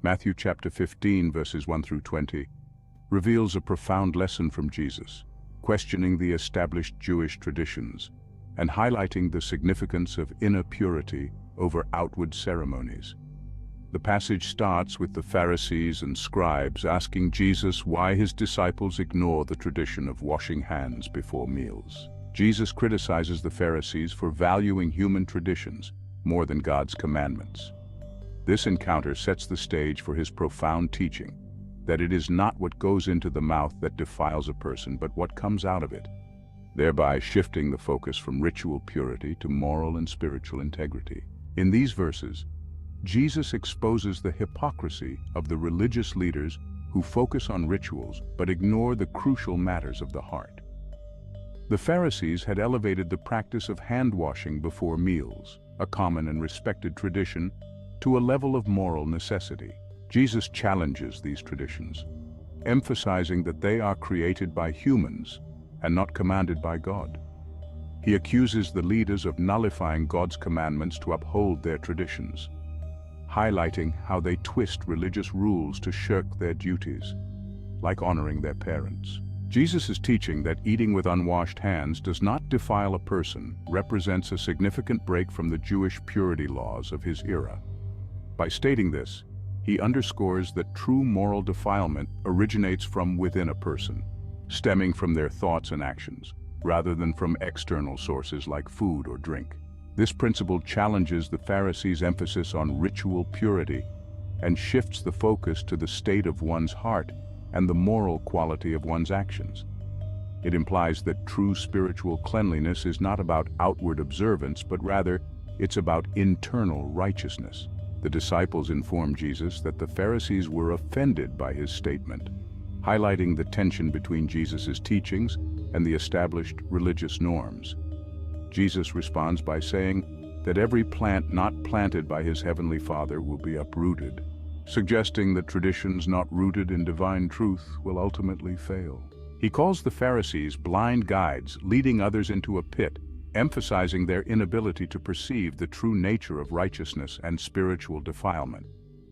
Matthew chapter 15, verses 1 through 20, reveals a profound lesson from Jesus, questioning the established Jewish traditions and highlighting the significance of inner purity over outward ceremonies. The passage starts with the Pharisees and Scribes asking Jesus why his disciples ignore the tradition of washing hands before meals. Jesus criticizes the Pharisees for valuing human traditions more than God's commandments. This encounter sets the stage for his profound teaching that it is not what goes into the mouth that defiles a person, but what comes out of it, thereby shifting the focus from ritual purity to moral and spiritual integrity. In these verses, Jesus exposes the hypocrisy of the religious leaders who focus on rituals but ignore the crucial matters of the heart. The Pharisees had elevated the practice of hand-washing before meals, a common and respected tradition, to a level of moral necessity. Jesus challenges these traditions, emphasizing that they are created by humans and not commanded by God. He accuses the leaders of nullifying God's commandments to uphold their traditions, highlighting how they twist religious rules to shirk their duties, like honoring their parents. Jesus is teaching that eating with unwashed hands does not defile a person, represents a significant break from the Jewish purity laws of his era. By stating this, he underscores that true moral defilement originates from within a person, stemming from their thoughts and actions, rather than from external sources like food or drink. This principle challenges the Pharisees' emphasis on ritual purity and shifts the focus to the state of one's heart and the moral quality of one's actions. It implies that true spiritual cleanliness is not about outward observance, but rather it's about internal righteousness. The disciples inform Jesus that the Pharisees were offended by his statement, highlighting the tension between Jesus' teachings and the established religious norms. Jesus responds by saying that every plant not planted by his heavenly Father will be uprooted, suggesting that traditions not rooted in divine truth will ultimately fail. He calls the Pharisees blind guides, leading others into a pit, emphasizing their inability to perceive the true nature of righteousness and spiritual defilement.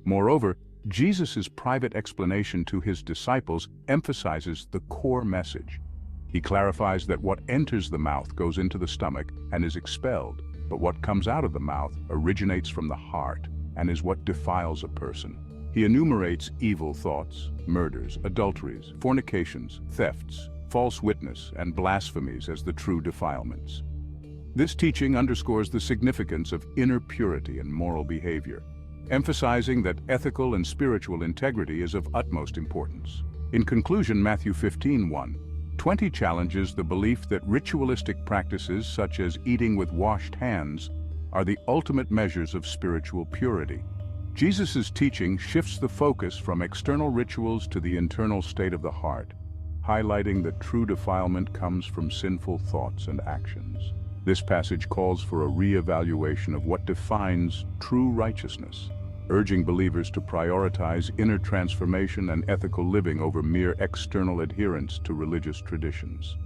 Moreover, Jesus' private explanation to his disciples emphasizes the core message. He clarifies that what enters the mouth goes into the stomach and is expelled, but what comes out of the mouth originates from the heart and is what defiles a person. He enumerates evil thoughts, murders, adulteries, fornications, thefts, false witness, and blasphemies as the true defilements. This teaching underscores the significance of inner purity and moral behavior, emphasizing that ethical and spiritual integrity is of utmost importance. In conclusion, Matthew 15:1-20 challenges the belief that ritualistic practices such as eating with washed hands are the ultimate measures of spiritual purity. Jesus' teaching shifts the focus from external rituals to the internal state of the heart, highlighting that true defilement comes from sinful thoughts and actions. This passage calls for a re-evaluation of what defines true righteousness, urging believers to prioritize inner transformation and ethical living over mere external adherence to religious traditions.